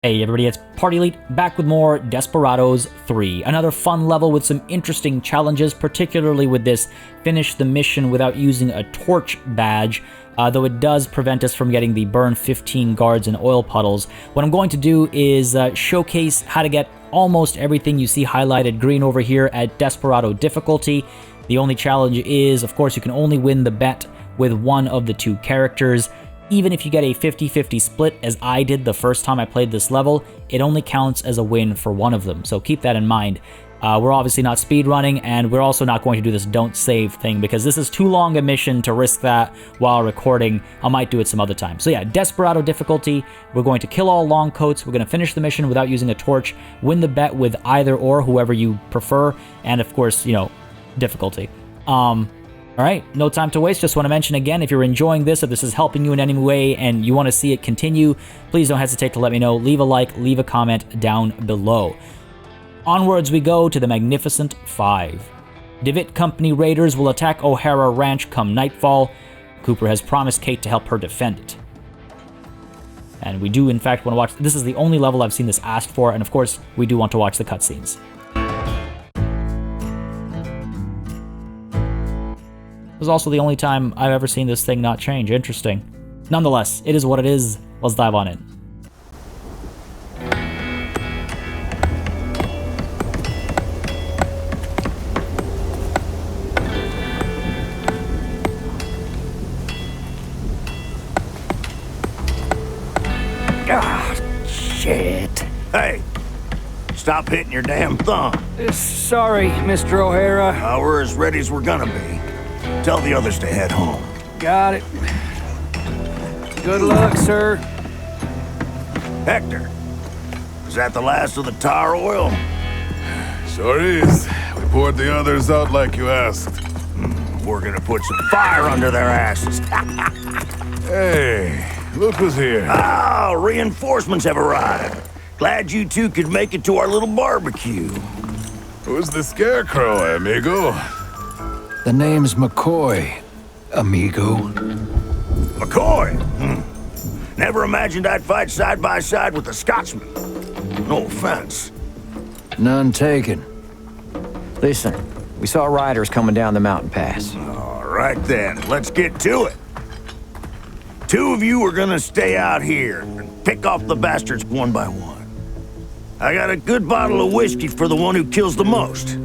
Hey everybody, it's Party Elite back with more Desperados 3. Another fun level with some interesting challenges, particularly with this finish the mission without using a torch badge, though it does prevent us from getting the burn 15 guards and oil puddles. What I'm going to do is showcase how to get almost everything you see highlighted green over here at Desperado Difficulty. The only challenge is, of course, you can only win the bet with one of the two characters. Even if you get a 50-50 split, as I did the first time I played this level, it only counts as a win for one of them, so keep that in mind. We're obviously not speedrunning, and we're also not going to do this don't save thing, because this is too long a mission to risk that while recording. I might do it some other time. So yeah, Desperado Difficulty, we're going to kill all long coats, we're going to finish the mission without using a torch, win the bet with either or, whoever you prefer, and of course, you know, difficulty. Alright, no time to waste. Just want to mention again, if you're enjoying this, if this is helping you in any way and you want to see it continue, please don't hesitate to let me know. Leave a like, leave a comment down below. Onwards we go to the Magnificent Five. DeWitt Company raiders will attack O'Hara Ranch come nightfall. Cooper has promised Kate to help her defend it. And we do, in fact, want to watch... This is the only level I've seen this asked for, and of course, we do want to watch the cutscenes. This is also the only time I've ever seen this thing not change. Interesting. Nonetheless, it is what it is. Let's dive on in. Ah, shit. Hey, stop hitting your damn thumb. Sorry, Mr. O'Hara. We're as ready as we're gonna be. Tell the others to head home. Got it. Good luck, sir. Hector, is that the last of the tar oil? Sure is. We poured the others out like you asked. We're gonna put some fire under their asses. Hey, look who's here. Ah, reinforcements have arrived. Glad you two could make it to our little barbecue. Who's the scarecrow, amigo? The name's McCoy, amigo. McCoy? Never imagined I'd fight side by side with a Scotsman. No offense. None taken. Listen, we saw riders coming down the mountain pass. All right then, let's get to it. Two of you are gonna stay out here and pick off the bastards one by one. I got a good bottle of whiskey for the one who kills the most.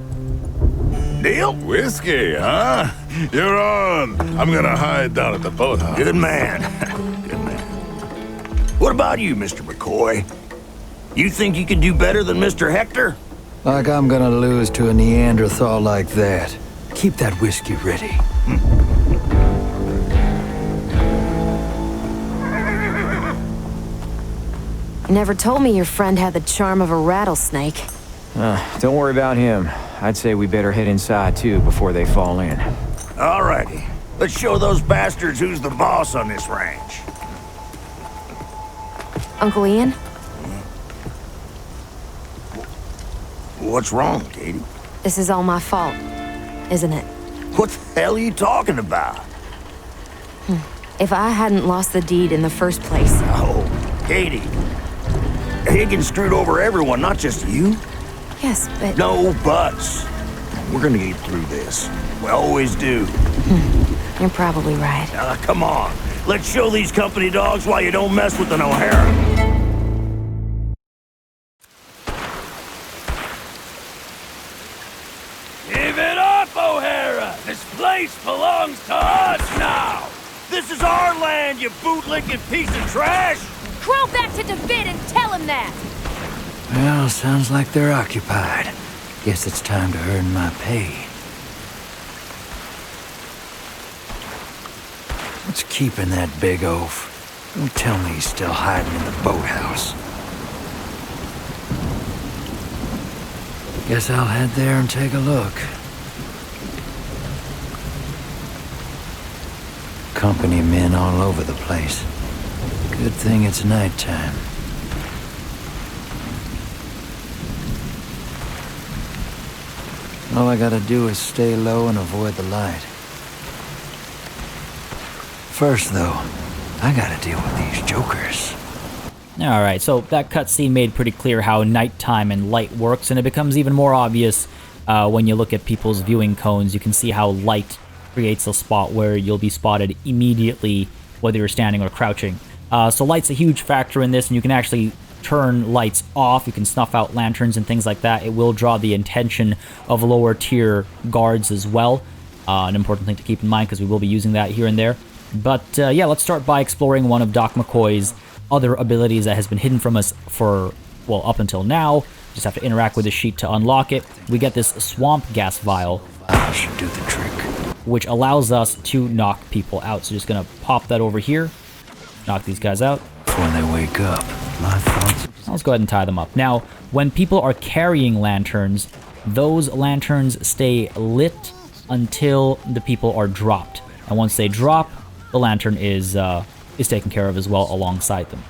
Deal? Whiskey, huh? You're on. I'm gonna hide down at the boathouse. Good man. Good man. What about you, Mr. McCoy? You think you can do better than Mr. Hector? Like I'm gonna lose to a Neanderthal like that. Keep that whiskey ready. You never told me your friend had the charm of a rattlesnake. Don't worry about him. I'd say we better head inside, too, before they fall in. Alrighty. Let's show those bastards who's the boss on this ranch. Uncle Ian? What's wrong, Katie? This is all my fault, isn't it? What the hell are you talking about? If I hadn't lost the deed in the first place... Oh, Katie. Higgins screwed over everyone, not just you. Yes, but... No buts. We're gonna get through this. We always do. You're probably right. Come on. Let's show these company dogs why you don't mess with an O'Hara. Give it up, O'Hara! This place belongs to us now! This is our land, you bootlicking piece of trash! Crawl back to DeWitt and tell him that! Well, sounds like they're occupied. Guess it's time to earn my pay. What's keeping that big oaf? Don't tell me he's still hiding in the boathouse. Guess I'll head there and take a look. Company men all over the place. Good thing it's nighttime. All I gotta do is stay low and avoid the light. First, though, I gotta deal with these jokers. Alright, so that cutscene made pretty clear how nighttime and light works, and it becomes even more obvious when you look at people's viewing cones. You can see how light creates a spot where you'll be spotted immediately, whether you're standing or crouching. So light's a huge factor in this, and you can actually turn lights off. You can snuff out lanterns and things like that. It will draw the attention of lower tier guards as well. An important thing to keep in mind, because we will be using that here and there. But yeah, let's start by exploring one of Doc McCoy's other abilities that has been hidden from us for, well, up until now. Just have to interact with the sheet to unlock it. We get this swamp gas vial, Should do the trick. which allows us to knock people out. So just gonna pop that over here, knock these guys out. When they wake up, my thoughts. Let's go ahead and tie them up. Now, when people are carrying lanterns, those lanterns stay lit until the people are dropped. And once they drop, the lantern is taken care of as well alongside them.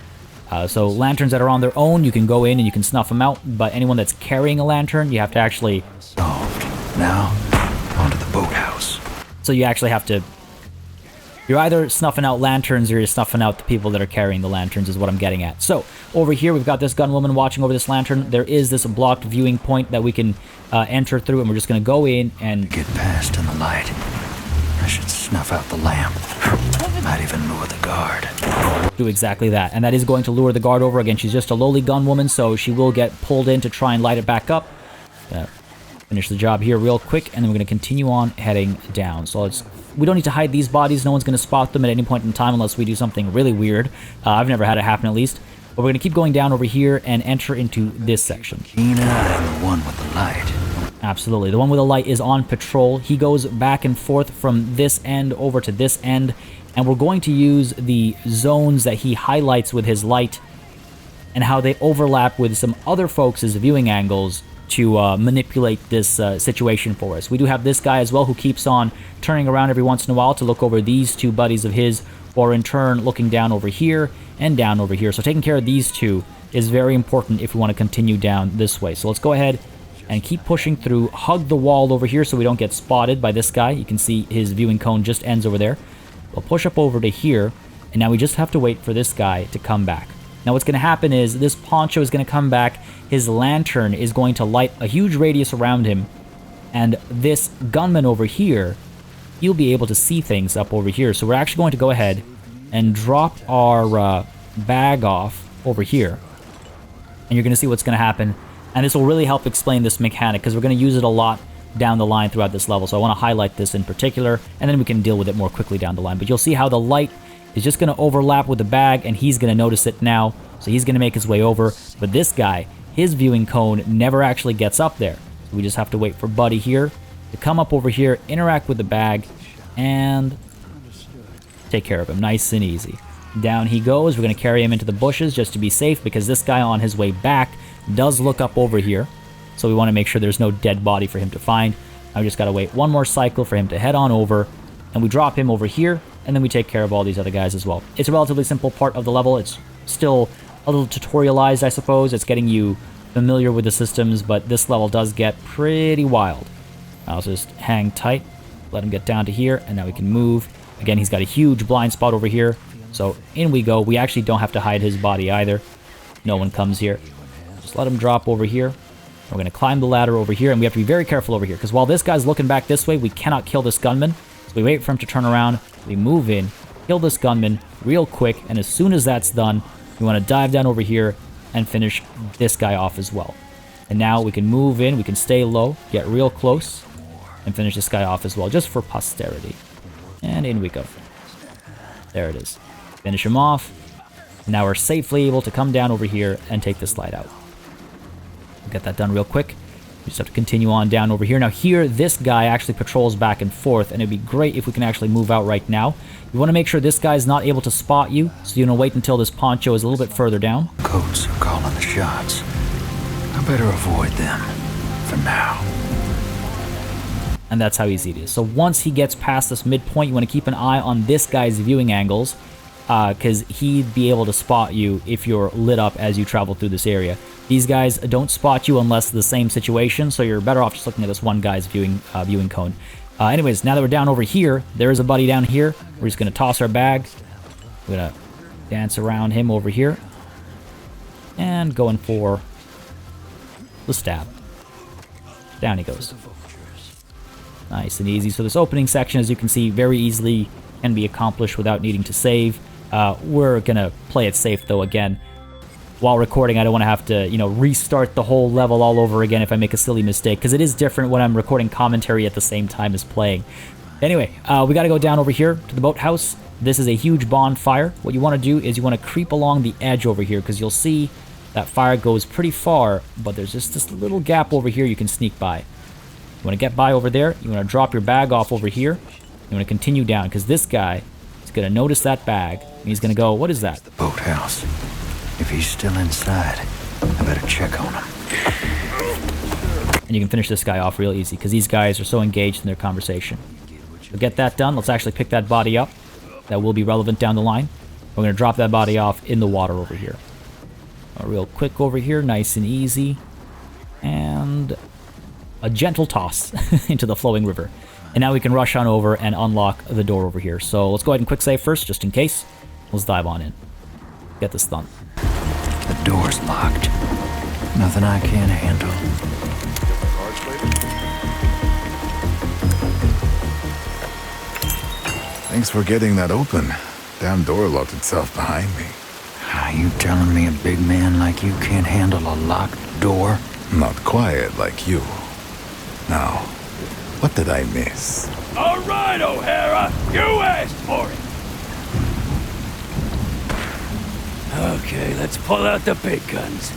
So lanterns that are on their own, you can go in and you can snuff them out, but anyone that's carrying a lantern, you have to actually... Solved. Now, onto the boathouse. So you actually have to... You're either snuffing out lanterns or you're snuffing out the people that are carrying the lanterns is what I'm getting at. So, over here we've got this gunwoman watching over this lantern. There is this blocked viewing point that we can enter through, and we're just going to go in and... Get past in the light. I should snuff out the lamp. Might even lure the guard. do exactly that. And that is going to lure the guard over. Again, she's just a lowly gunwoman, so she will get pulled in to try and light it back up. Finish the job here real quick, and then we're going to continue on heading down. So we don't need to hide these bodies. No one's going to spot them at any point in time unless we do something really weird. I've never had it happen, at least. But we're going to keep going down over here and enter into this section. Keen eye, the one with the light. Absolutely. The one with the light is on patrol. He goes back and forth from this end over to this end, and we're going to use the zones that he highlights with his light and how they overlap with some other folks' viewing angles to manipulate this situation for us. We do have this guy as well who keeps on turning around every once in a while to look over these two buddies of his, or in turn looking down over here and down over here. So taking care of these two is very important if we want to continue down this way. So let's go ahead and keep pushing through, hug the wall over here so we don't get spotted by this guy. You can see his viewing cone just ends over there. We'll push up over to here, and now we just have to wait for this guy to come back. Now what's going to happen is this poncho is going to come back, his lantern is going to light a huge radius around him, and this gunman over here, he'll be able to see things up over here. So we're actually going to go ahead and drop our bag off over here, and you're going to see what's going to happen. And this will really help explain this mechanic, because we're going to use it a lot down the line throughout this level. So I want to highlight this in particular, and then we can deal with it more quickly down the line. But you'll see how the light is just going to overlap with the bag, and he's going to notice it now. So he's going to make his way over. But this guy, his viewing cone never actually gets up there. So we just have to wait for Buddy here to come up over here, interact with the bag, and take care of him. Nice and easy. Down he goes. We're going to carry him into the bushes just to be safe, because this guy on his way back does look up over here. So we want to make sure there's no dead body for him to find. Now we just got to wait one more cycle for him to head on over, and we drop him over here, and then we take care of all these other guys as well. It's a relatively simple part of the level. It's still a little tutorialized, I suppose. It's getting you familiar with the systems, but this level does get pretty wild. I'll just hang tight, let him get down to here, and now we can move. Again, he's got a huge blind spot over here, so in we go. We actually don't have to hide his body either. No one comes here. Just let him drop over here. We're going to climb the ladder over here, and we have to be very careful over here, because while this guy's looking back this way, we cannot kill this gunman. So we wait for him to turn around, we move in, kill this gunman real quick, and as soon as that's done, we want to dive down over here and finish this guy off as well. And now we can move in, we can stay low, get real close, and finish this guy off as well, just for posterity. And in we go. There it is. Finish him off. Now we're safely able to come down over here and take this light out. We'll get that done real quick. We just have to continue on down over here. Now here, this guy actually patrols back and forth, and it'd be great if we can actually move out right now. You want to make sure this guy's not able to spot you, so you want to wait until this poncho is a little bit further down. Coats are calling the shots. I better avoid them for now. And that's how easy it is. So once he gets past this midpoint, you want to keep an eye on this guy's viewing angles, because he'd be able to spot you if you're lit up as you travel through this area. These guys don't spot you unless the same situation, so you're better off just looking at this one guy's viewing cone. Anyways, now that we're down over here, there is a buddy down here. We're just going to toss our bag. We're going to dance around him over here. And going for the stab. Down he goes. Nice and easy. So this opening section, as you can see, very easily can be accomplished without needing to save. We're going to play it safe, though, again. While recording, I don't want to have to, restart the whole level all over again if I make a silly mistake, because it is different when I'm recording commentary at the same time as playing. Anyway, we got to go down over here to the boathouse. This is a huge bonfire. What you want to do is you want to creep along the edge over here, because you'll see that fire goes pretty far, but there's just this little gap over here you can sneak by. You want to get by over there. You want to drop your bag off over here. You want to continue down, because this guy is going to notice that bag, and he's going to go, what is that? The boathouse. If he's still inside, I better check on him. And you can finish this guy off real easy, because these guys are so engaged in their conversation. So get that done. Let's actually pick that body up. That will be relevant down the line. We're going to drop that body off in the water over here. Real quick over here, nice and easy. And a gentle toss into the flowing river. And now we can rush on over and unlock the door over here. So let's go ahead and quick save first, just in case. Let's dive on in. Get this done. The door's locked. Nothing I can't handle. Thanks for getting that open. Damn door locked itself behind me. Are you telling me a big man like you can't handle a locked door? Not quiet like you. Now, what did I miss? All right, O'Hara, you asked for it. Okay, let's pull out the big guns.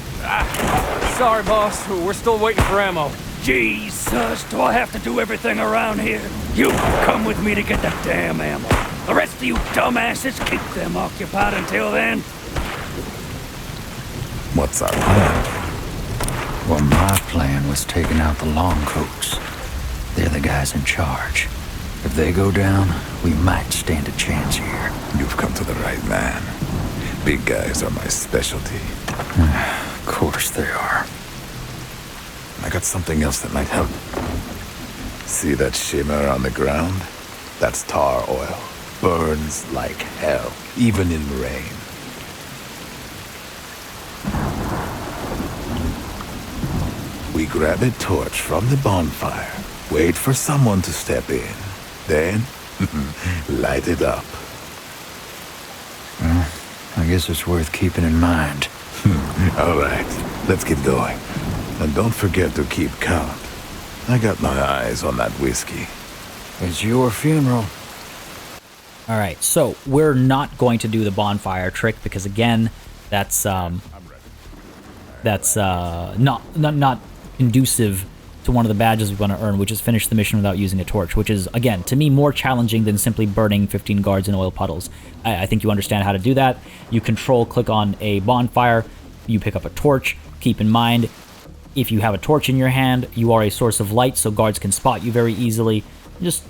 Sorry, boss. We're still waiting for ammo. Jesus, do I have to do everything around here? You come with me to get the damn ammo. The rest of you dumbasses, keep them occupied until then. What's our plan? Well, my plan was taking out the long coats. They're the guys in charge. If they go down, we might stand a chance here. You've come to the right man. Big guys are my specialty. Of course they are. I got something else that might help. See that shimmer on the ground? That's tar oil. Burns like hell, even in rain. We grab a torch from the bonfire, wait for someone to step in, then light it up. Well, I guess it's worth keeping in mind. All right, let's get going. And don't forget to keep count. I got my eyes on that whiskey. It's your funeral. All right, so we're not going to do the bonfire trick because, again, that's not conducive to one of the badges we want to earn, which is finish the mission without using a torch, which is, again, to me, more challenging than simply burning 15 guards in oil puddles. I think you understand how to do that. You click on a bonfire, you pick up a torch. Keep in mind, if you have a torch in your hand, you are a source of light, so guards can spot you very easily. Just,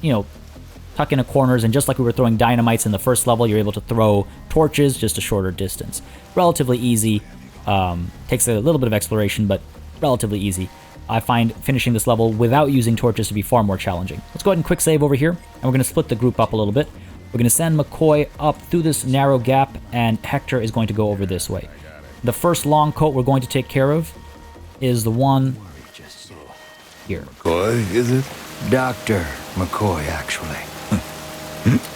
tuck in corners, and just like we were throwing dynamites in the first level, you're able to throw torches just a shorter distance. Relatively easy. Takes a little bit of exploration, but relatively easy. I find finishing this level without using torches to be far more challenging. Let's go ahead and quick save over here, and we're going to split the group up a little bit. We're going to send McCoy up through this narrow gap, and Hector is going to go over this way. The first long coat we're going to take care of is the one here. McCoy, is it? Dr. McCoy, actually.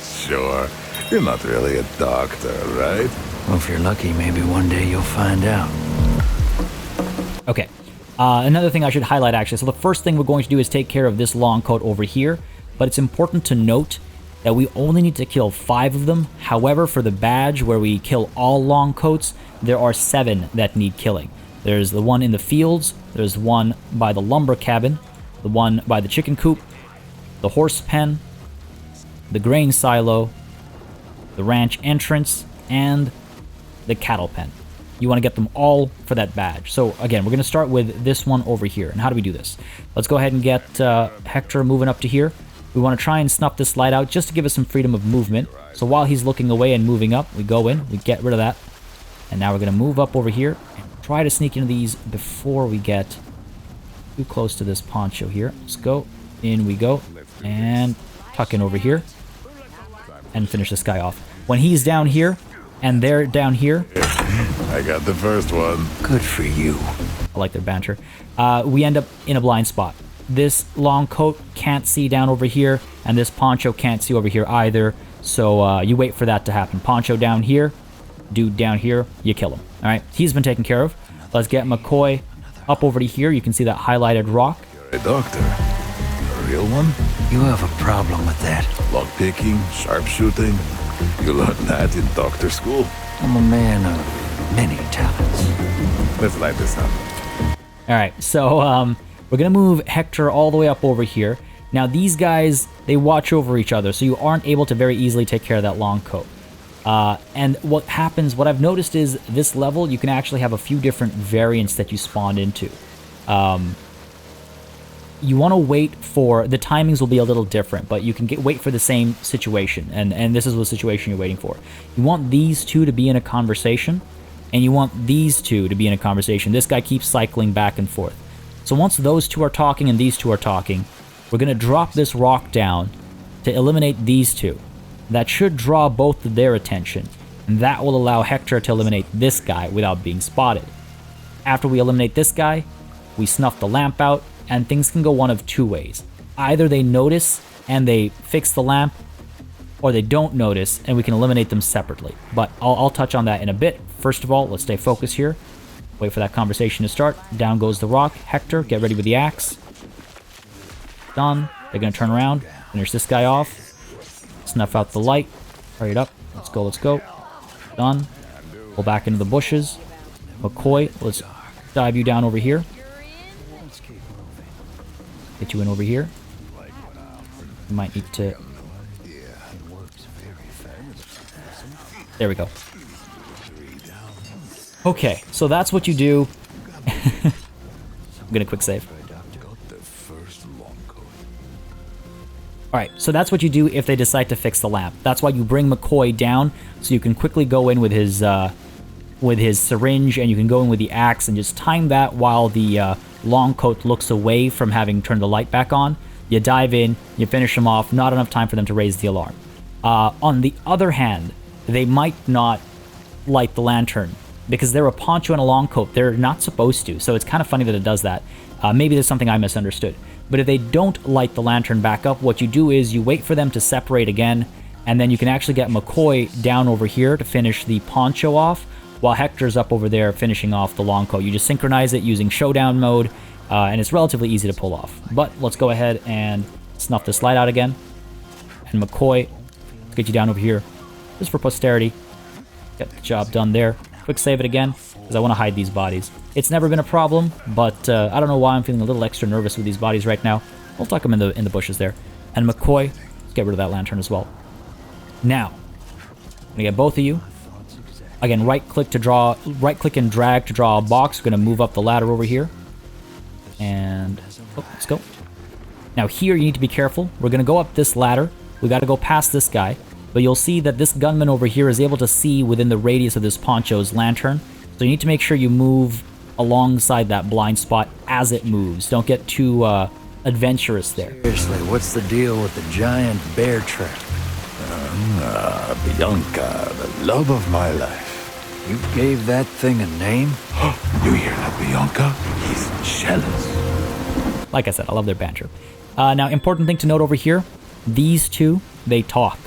Sure. You're not really a doctor, right? Well, if you're lucky, maybe one day you'll find out. Okay. Another thing I should highlight, actually. So the first thing we're going to do is take care of this long coat over here. But it's important to note that we only need to kill 5 of them. However, for the badge where we kill all long coats, there are 7 that need killing. There's the one in the fields. There's one by the lumber cabin. The one by the chicken coop. The horse pen. The grain silo. The ranch entrance. And the cattle pen. You want to get them all for that badge. So again, we're going to start with this one over here. And how do we do this? Let's go ahead and get Hector moving up to here. We want to try and snuff this light out just to give us some freedom of movement. So while he's looking away and moving up, we go in, we get rid of that. And now we're going to move up over here and try to sneak into these before we get too close to this poncho here. Let's go. In we go. And tuck in over here. And finish this guy off. When he's down here, And they're down here. I got the first one. Good for you. I like their banter. We end up in a blind spot. This long coat can't see down over here, and this poncho can't see over here either. So you wait for that to happen. Poncho down here, dude down here, you kill him. All right, he's been taken care of. Let's get McCoy up over to here. You can see that highlighted rock. You're a doctor. A real one? You have a problem with that. Lockpicking, sharpshooting. You learned that in doctor school? I'm a man of many talents. Let's light this up. All right, so we're going to move Hector all the way up over here. Now, these guys, they watch over each other, so you aren't able to very easily take care of that long coat. And what happens, what I've noticed is this level, you can actually have a few different variants that you spawn into. You want to wait for, the timings will be a little different, but you can wait for the same situation, and this is the situation you're waiting for. You want these two to be in a conversation, and you want these two to be in a conversation. This guy keeps cycling back and forth. So once those two are talking and these two are talking, we're going to drop this rock down to eliminate these two. That should draw both of their attention, and that will allow Hector to eliminate this guy without being spotted. After we eliminate this guy, we snuff the lamp out, and things can go one of two ways. Either they notice and they fix the lamp, or they don't notice and we can eliminate them separately. But I'll touch on that in a bit. First of all, let's stay focused here. Wait for that conversation to start. Down goes the rock. Hector, get ready with the axe. Done. They're going to turn around, finish this guy off. Snuff out the light. Hurry it up. Let's go, let's go. Done. Pull back into the bushes. McCoy, let's dive you down over here. Get you in over here. You might need to... There we go. Okay, so that's what you do. I'm gonna quick save. Alright, so that's what you do if they decide to fix the lamp. That's why you bring McCoy down, so you can quickly go in with his syringe, and you can go in with the axe and just time that while the long coat looks away from having turned the light back on. You dive in, you finish them off, not enough time for them to raise the alarm. On the other hand, they might not light the lantern because they're a poncho and a long coat. They're not supposed to, so it's kind of funny that it does that. Maybe there's something I misunderstood. But if they don't light the lantern back up, what you do is you wait for them to separate again, and then you can actually get McCoy down over here to finish the poncho off, while Hector's up over there finishing off the long coat. You just synchronize it using showdown mode, and it's relatively easy to pull off. But let's go ahead and snuff this light out again. And McCoy, let's get you down over here, just for posterity. Get the job done there. Quick save it again, because I want to hide these bodies. It's never been a problem, but I don't know why I'm feeling a little extra nervous with these bodies right now. We'll tuck them in the bushes there. And McCoy, let's get rid of that lantern as well. Now, I'm gonna get both of you. Again, right click and drag to draw a box. We're gonna move up the ladder over here. And let's go. Now here you need to be careful. We're gonna go up this ladder. We gotta go past this guy. But you'll see that this gunman over here is able to see within the radius of this poncho's lantern. So you need to make sure you move alongside that blind spot as it moves. Don't get too adventurous there. Seriously, what's the deal with the giant bear trap? Bianca, the love of my life. You gave that thing a name? You hear that, Bianca? He's jealous. Like I said, I love their banter. Now, important thing to note over here, these two, they talk.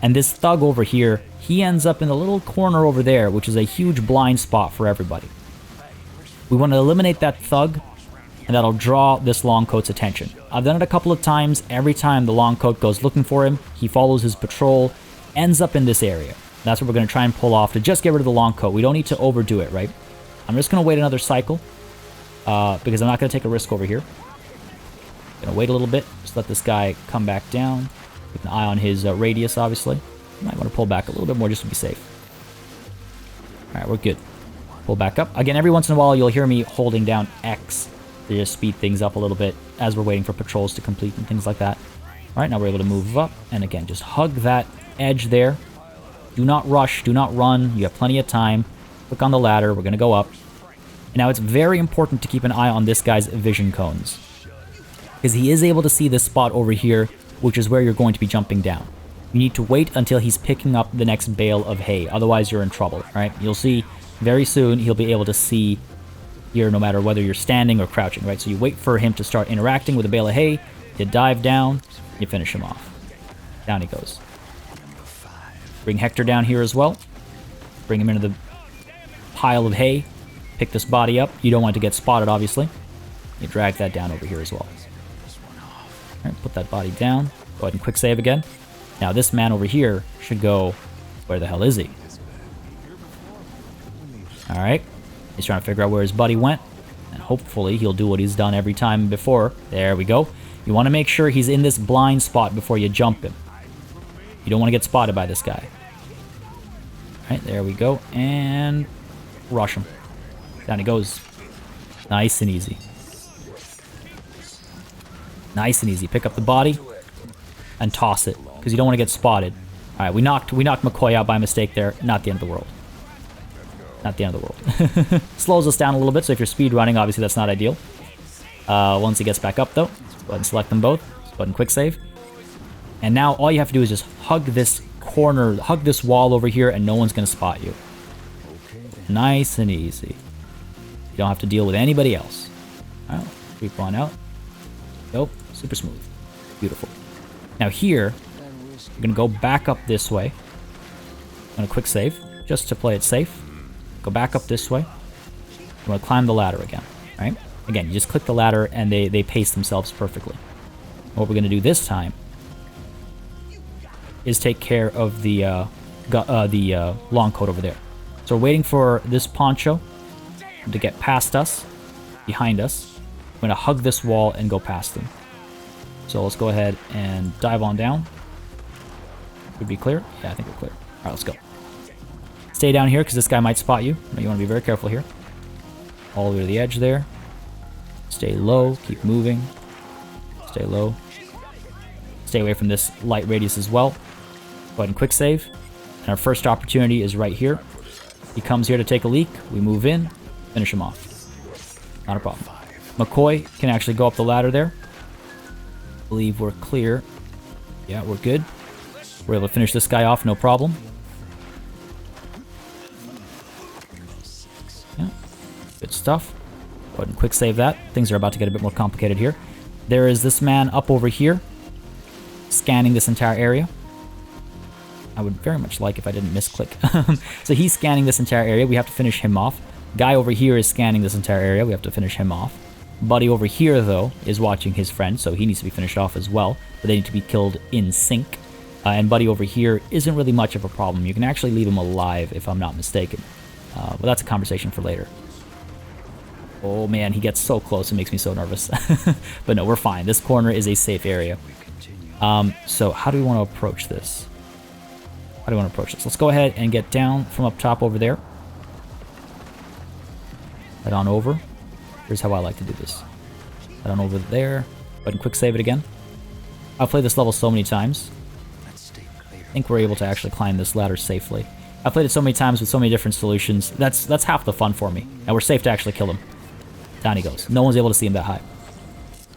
And this thug over here, he ends up in the little corner over there, which is a huge blind spot for everybody. We want to eliminate that thug, and that'll draw this long coat's attention. I've done it a couple of times. Every time the long coat goes looking for him, he follows his patrol, ends up in this area. That's what we're going to try and pull off to just get rid of the long coat. We don't need to overdo it, right? I'm just going to wait another cycle, because I'm not going to take a risk over here. Going to wait a little bit, just let this guy come back down. Keep an eye on his radius, obviously. Might want to pull back a little bit more just to be safe. Alright, we're good. Pull back up. Again, every once in a while, you'll hear me holding down X to just speed things up a little bit as we're waiting for patrols to complete and things like that. Alright, now we're able to move up. And again, just hug that edge there. Do not rush. Do not run. You have plenty of time. Click on the ladder. We're going to go up. And now it's very important to keep an eye on this guy's vision cones, because he is able to see this spot over here, which is where you're going to be jumping down. You need to wait until he's picking up the next bale of hay. Otherwise, you're in trouble, right? You'll see very soon he'll be able to see here no matter whether you're standing or crouching, right? So you wait for him to start interacting with a bale of hay. You dive down. You finish him off. Down he goes. Bring Hector down here as well. Bring him into the pile of hay. Pick this body up. You don't want to get spotted, obviously. You drag that down over here as well. Alright, put that body down. Go ahead and quick save again. Now this man over here should go... Where the hell is he? Alright. He's trying to figure out where his buddy went. And hopefully he'll do what he's done every time before. There we go. You want to make sure he's in this blind spot before you jump him. You don't want to get spotted by this guy. Alright, there we go. And... rush him. Down he goes. Nice and easy. Nice and easy. Pick up the body and toss it, because you don't want to get spotted. Alright, we knocked McCoy out by mistake there. Not the end of the world. Not the end of the world. Slows us down a little bit, so if you're speed running, obviously that's not ideal. Once he gets back up, though, go ahead and select them both. Go ahead and quick save. And now all you have to do is just hug this corner, hug this wall over here, and no one's going to spot you. Nice and easy. You don't have to deal with anybody else. Alright, creep on out. Nope, super smooth. Beautiful. Now here, you're going to go back up this way. I'm going to quick save, just to play it safe. Go back up this way. You want to climb the ladder again, right? Again, you just click the ladder and they pace themselves perfectly. What we're going to do this time is take care of the long coat over there. So we're waiting for this poncho to get past us, behind us. I'm going to hug this wall and go past them. So let's go ahead and dive on down. Should be clear? Yeah, I think we're clear. Alright, let's go. Stay down here because this guy might spot you. You want to be very careful here. All the way to the edge there. Stay low. Keep moving. Stay low. Stay away from this light radius as well. Go ahead and quick save. And our first opportunity is right here. He comes here to take a leak. We move in. Finish him off. Not a problem. McCoy can actually go up the ladder there. I believe we're clear. Yeah, we're good. We're able to finish this guy off, no problem. Yeah, good stuff. Go ahead and quick save that. Things are about to get a bit more complicated here. There is this man up over here, scanning this entire area. I would very much like if I didn't misclick. So he's scanning this entire area. We have to finish him off. Guy over here is scanning this entire area. We have to finish him off. Buddy over here, though, is watching his friend, so he needs to be finished off as well. But they need to be killed in sync. And Buddy over here isn't really much of a problem. You can actually leave him alive, if I'm not mistaken. But that's a conversation for later. Oh man, he gets so close, it makes me so nervous. But no, we're fine. This corner is a safe area. So how do we want to approach this? How do we want to approach this? Let's go ahead and get down from up top over there. Head on over. Here's how I like to do this. Head on over there. Go ahead and quick save it again. I've played this level so many times. I think we're able to actually climb this ladder safely. I've played it so many times with so many different solutions. That's half the fun for me. And we're safe to actually kill him. Down he goes. No one's able to see him that high.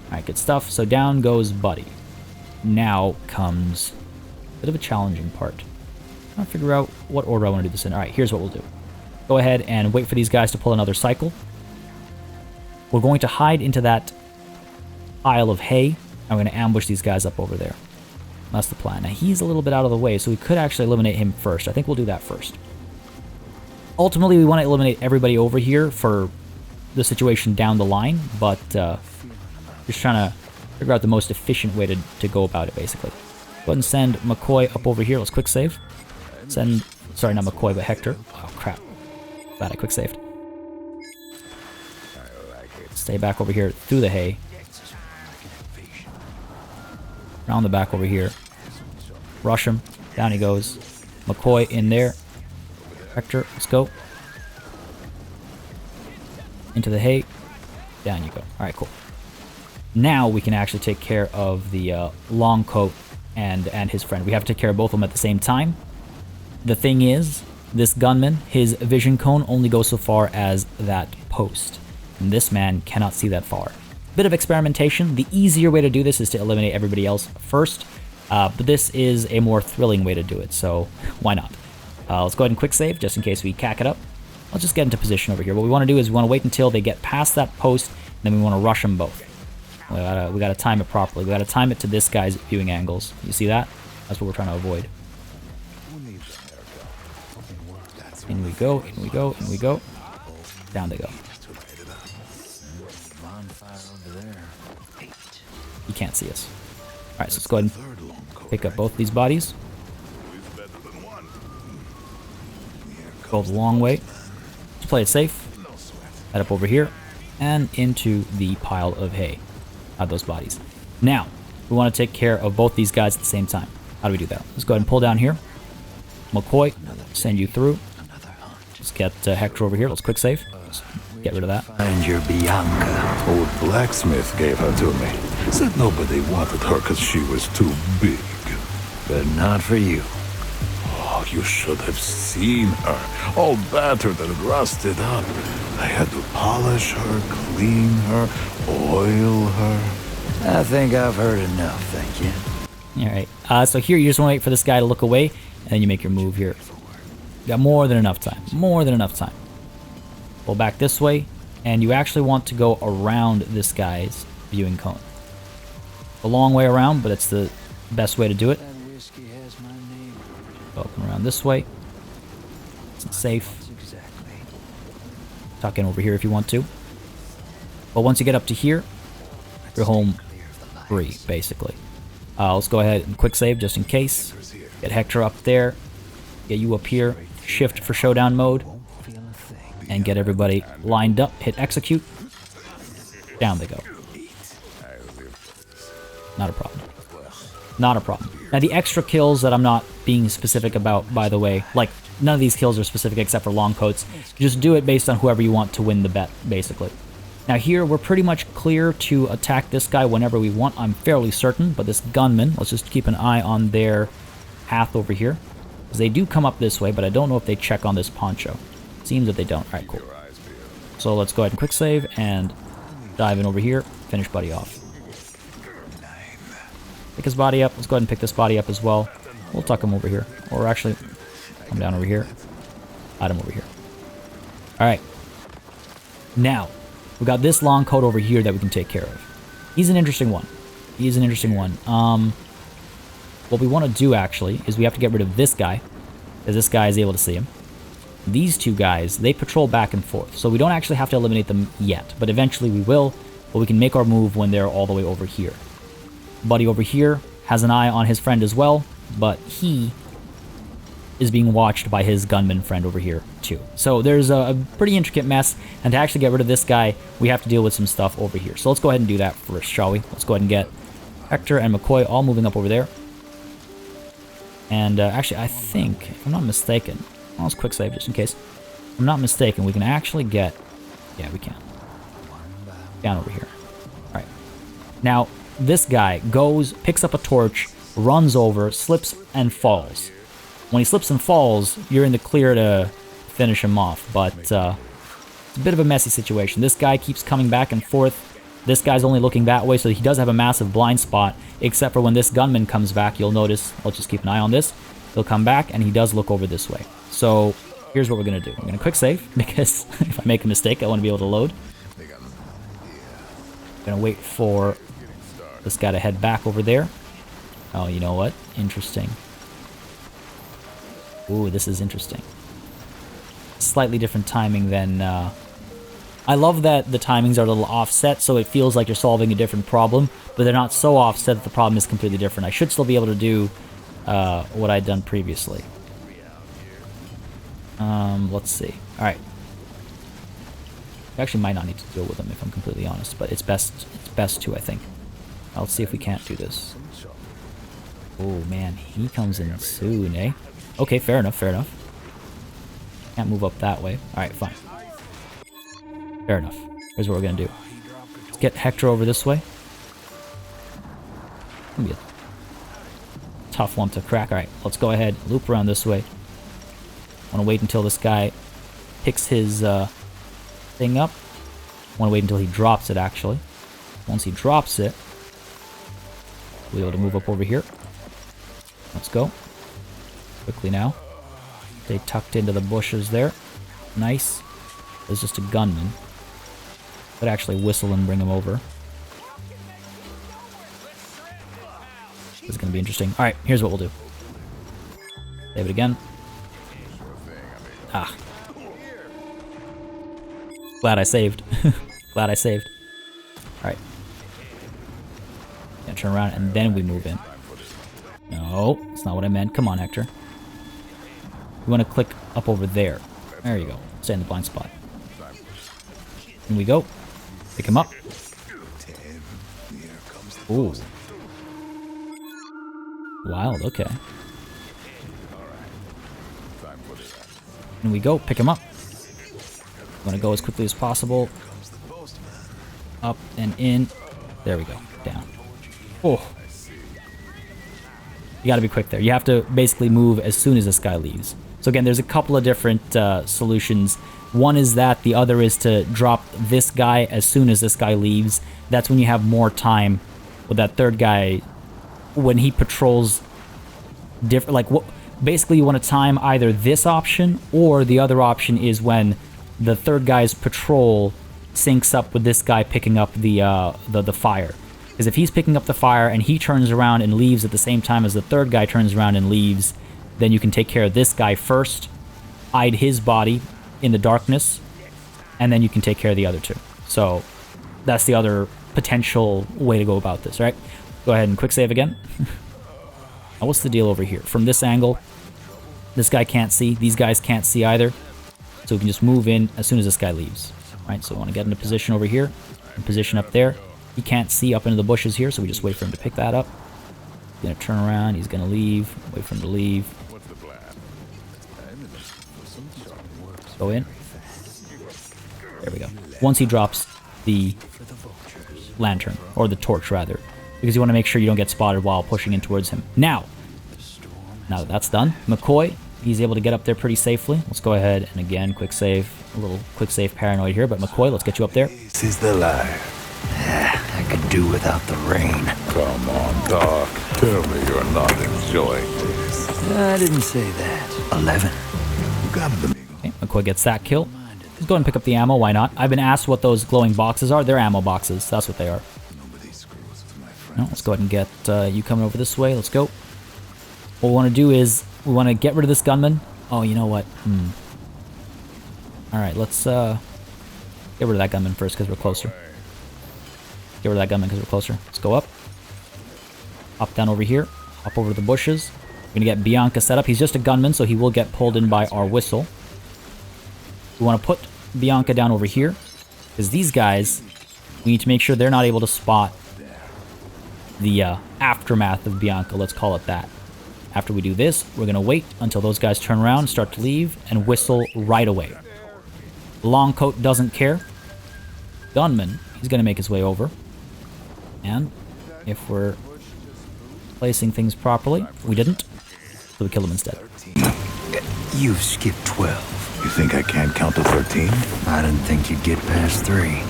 Alright, good stuff. So down goes Buddy. Now comes a bit of a challenging part. I'm trying to figure out what order I want to do this in. Alright, here's what we'll do. Go ahead and wait for these guys to pull another cycle. We're going to hide into that pile of hay. I'm going to ambush these guys up over there. That's the plan. Now, he's a little bit out of the way, so we could actually eliminate him first. I think we'll do that first. Ultimately, we want to eliminate everybody over here for the situation down the line, but just trying to figure out the most efficient way to go about it, basically. Go ahead and send McCoy up over here. Let's quick save. Send... Sorry, not McCoy, but Hector. Oh, crap. Glad I quick saved. Stay back over here through the hay. Around the back over here. Rush him. Down he goes. McCoy in there. Hector, let's go. Into the hay. Down you go. Alright, cool. Now we can actually take care of the long coat and his friend. We have to take care of both of them at the same time. The thing is, this gunman, his vision cone only goes so far as that post. And this man cannot see that far. Bit of experimentation. The easier way to do this is to eliminate everybody else first. But this is a more thrilling way to do it, so why not? Let's go ahead and quick save, just in case we cack it up. Let's just get into position over here. What we want to do is we want to wait until they get past that post, and then we want to rush them both. We gotta time it properly. We gotta time it to this guy's viewing angles. You see that? That's what we're trying to avoid. In we go, in we go, in we go. Down they go. He can't see us. Alright, so let's go ahead and pick up both these bodies. Go the long way. Let's play it safe. Head up over here and into the pile of hay. Those bodies. Now, we want to take care of both these guys at the same time. How do we do that? Let's go ahead and pull down here. McCoy, send you through. Let's get Hector over here. Let's quick save. Let's get rid of that. Find your Bianca. Old blacksmith gave her to me. Said nobody wanted her because she was too big. But not for you. Oh, you should have seen her. All battered and rusted up. I had to polish her, clean her, oil her. I think I've heard enough, thank you. Alright, so here you just want to wait for this guy to look away, and then you make your move here. You got more than enough time. More than enough time. Pull back this way, and you actually want to go around this guy's viewing cone. A long way around, but it's the best way to do it. Go up and around this way. It's safe. Tuck in over here if you want to. But once you get up to here, you're home free, basically. Let's go ahead and quick save just in case. Get Hector up there. Get you up here. Shift for showdown mode. And get everybody lined up. Hit execute. Down they go. Not a problem. Not a problem. Now the extra kills that I'm not being specific about, by the way, like none of these kills are specific except for long coats. Just do it based on whoever you want to win the bet, basically. Now here, we're pretty much clear to attack this guy whenever we want, I'm fairly certain, but this gunman, let's just keep an eye on their path over here. Because they do come up this way, but I don't know if they check on this poncho. Seems that they don't. Alright, cool. So let's go ahead and quick save and dive in over here, finish buddy off. Pick his body up. Let's go ahead and pick this body up as well. We'll tuck him over here. Or actually, come down over here. Hide him over here. Alright. Now, we got this long coat over here that we can take care of. He's an interesting one. He's an interesting one. What we want to do, actually, is we have to get rid of this guy. Because this guy is able to see him. These two guys, they patrol back and forth. So we don't actually have to eliminate them yet. But eventually we will. But we can make our move when they're all the way over here. Buddy over here has an eye on his friend as well, but he is being watched by his gunman friend over here too. So there's a pretty intricate mess, and to actually get rid of this guy, we have to deal with some stuff over here. So let's go ahead and do that first, shall we? Let's go ahead and get Hector and McCoy all moving up over there. And actually, I think, if I'm not mistaken, let's quick save just in case. If I'm not mistaken, we can actually get, yeah, we can. Down over here. All right. Now, this guy goes, picks up a torch, runs over, slips, and falls. When he slips and falls, you're in the clear to finish him off, but it's a bit of a messy situation. This guy keeps coming back and forth. This guy's only looking that way, so he does have a massive blind spot, except for when this gunman comes back, you'll notice, let's just keep an eye on this, he'll come back, and he does look over this way. So, here's what we're going to do. I'm going to quick save, because if I make a mistake, I want to be able to load. I'm going to wait for this guy to head back over there. Oh, you know what? Interesting. Ooh, this is interesting. Slightly different timing than... I love that the timings are a little offset, so it feels like you're solving a different problem, but they're not so offset that the problem is completely different. I should still be able to do what I'd done previously. Let's see. Alright. I actually might not need to deal with them, if I'm completely honest, but it's best to, I think. Let's see if we can't do this. Oh, man. He comes in soon, eh? Okay, fair enough, fair enough. Can't move up that way. Alright, fine. Fair enough. Here's what we're gonna do. Let's get Hector over this way. Gonna be a tough one to crack. Alright, let's go ahead, loop around this way. Wanna wait until this guy picks his thing up. Wanna wait until he drops it, actually. Once he drops it, we'll be able to move up over here. Let's go. Quickly now. They tucked into the bushes there. Nice. There's just a gunman. Could actually whistle and bring him over. This is going to be interesting. Alright, here's what we'll do. Save it again. Ah. Glad I saved. Glad I saved. Alright. Gonna turn around and then we move in. No, that's not what I meant. Come on, Hector. You want to click up over there. There you go. Stay in the blind spot. In we go. Pick him up. Ooh. Wild, okay. In we go. Pick him up. I'm gonna go as quickly as possible. Up and in. There we go. Down. Oh. You gotta be quick there. You have to basically move as soon as this guy leaves. So again, there's a couple of different solutions. One is that, the other is to drop this guy as soon as this guy leaves. That's when you have more time with that third guy when he patrols different, like, what, basically you want to time either this option or the other option is when the third guy's patrol syncs up with this guy picking up the fire. Because if he's picking up the fire and he turns around and leaves at the same time as the third guy turns around and leaves, then you can take care of this guy first, hide his body in the darkness, and then you can take care of the other two. So that's the other potential way to go about this, right? Go ahead and quick save again. Now what's the deal over here? From this angle, this guy can't see, these guys can't see either, so we can just move in as soon as this guy leaves. Right, so we want to get into position over here, and position up there. He can't see up into the bushes here, so we just wait for him to pick that up. He's going to turn around, he's going to leave, wait for him to leave. Go in. There we go. Once he drops the lantern, or the torch rather, because you want to make sure you don't get spotted while pushing in towards him. Now that that's done, McCoy, he's able to get up there pretty safely. Let's go ahead and again, quick save. A little quick save paranoid here, but McCoy, let's get you up there. This is the life. I could do without the rain. Come on, Doc. Tell me you're not enjoying this. I didn't say that. 11. You got it, amigo. Okay, McCoy gets that kill. Let's go ahead and pick up the ammo, why not? I've been asked what those glowing boxes are. They're ammo boxes, that's what they are. No, let's go ahead and get you coming over this way. Let's go. What we want to do is, we want to get rid of this gunman. Oh, you know what? Alright, let's get rid of that gunman first because we're closer. Get rid of that gunman because we're closer. Let's go up. Hop down over here. Hop over to the bushes. We're going to get Bianca set up. He's just a gunman, so he will get pulled in by our whistle. We want to put Bianca down over here because these guys, we need to make sure they're not able to spot the aftermath of Bianca, let's call it that. After we do this, we're going to wait until those guys turn around, start to leave, and whistle right away. Longcoat doesn't care. Gunman, he's going to make his way over. And if we're placing things properly, we didn't, so we kill him instead. You've skipped 12. You think I can't count to 13? I didn't think you'd get past 3.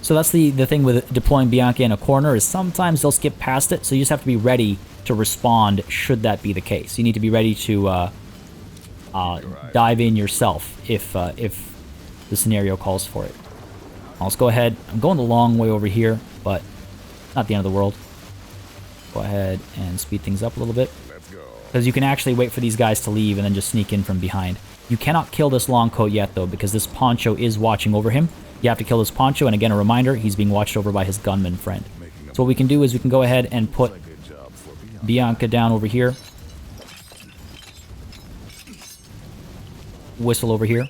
So that's the thing with deploying Bianca in a corner, is sometimes they'll skip past it, so you just have to be ready to respond should that be the case. You need to be ready to dive in yourself if the scenario calls for it. Let's go ahead. I'm going the long way over here, but not the end of the world. Go ahead and speed things up a little bit. Because you can actually wait for these guys to leave and then just sneak in from behind. You cannot kill this long coat yet, though, because this poncho is watching over him. You have to kill this poncho, and again, a reminder, he's being watched over by his gunman friend. So what we can do is we can go ahead and put Bianca down over here. Whistle over here.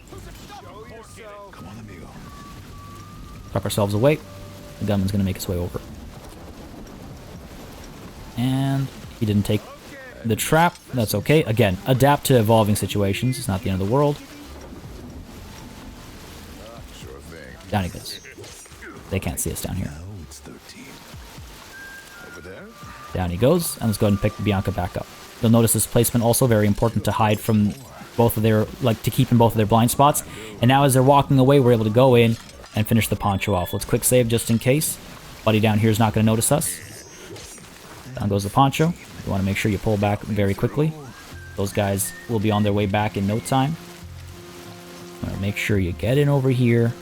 Tuck ourselves away. The gunman's going to make his way over. And he didn't take the trap. That's okay. Again, adapt to evolving situations. It's not the end of the world. Down he goes. They can't see us down here. Down he goes, and let's go ahead and pick Bianca back up. You'll notice this placement also very important to hide from both of their, like, to keep in both of their blind spots. And now as they're walking away, we're able to go in and finish the poncho off. Let's quick save just in case. Buddy down here is not going to notice us. Down goes the poncho. You want to make sure you pull back very quickly. Those guys will be on their way back in no time. Make sure you get in over here.